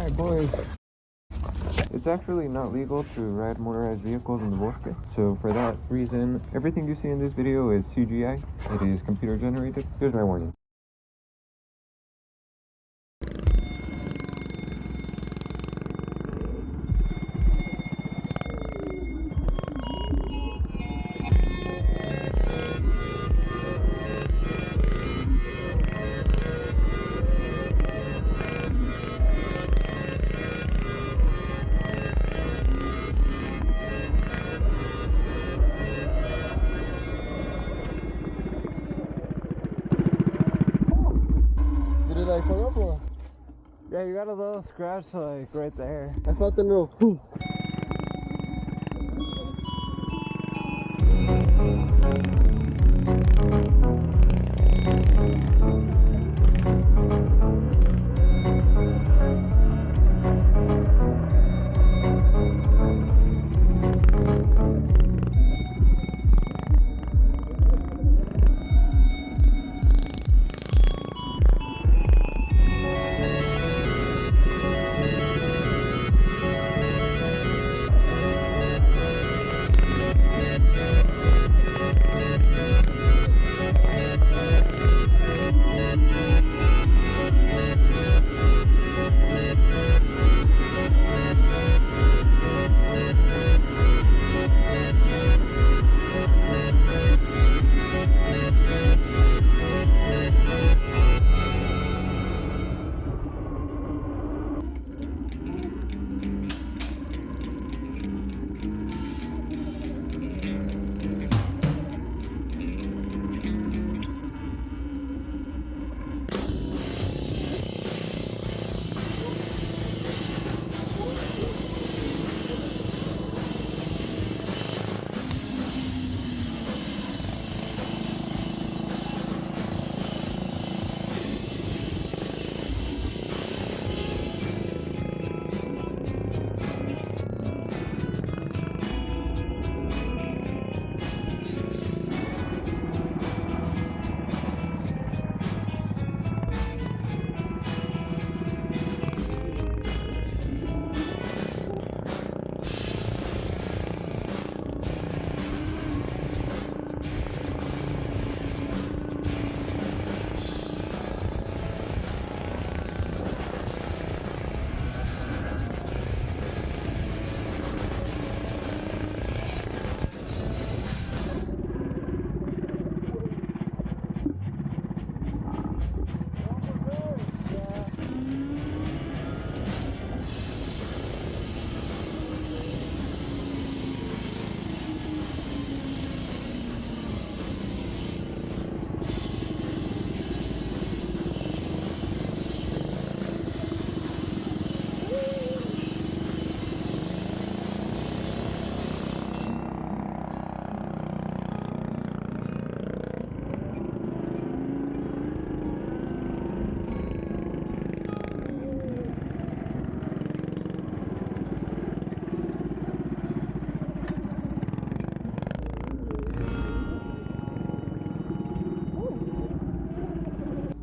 Alright boys, it's actually not legal to ride motorized vehicles in the Bosque, so for that reason, everything you see in this video is CGI. It is computer generated. Here's my warning. Like hung up or? Yeah, you got a little scratch like right there. I felt the little boom.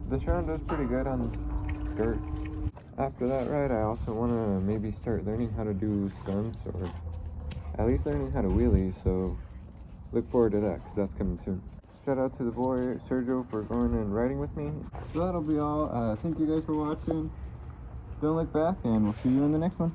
The Surron does pretty good on dirt. After that ride, I also want to maybe start learning how to do stunts, or at least learning how to wheelie, so look forward to that, because that's coming soon. Shout out to the boy Sergio for going and riding with me. So that'll be all. Thank you guys for watching. Don't look back, and we'll see you in the next one.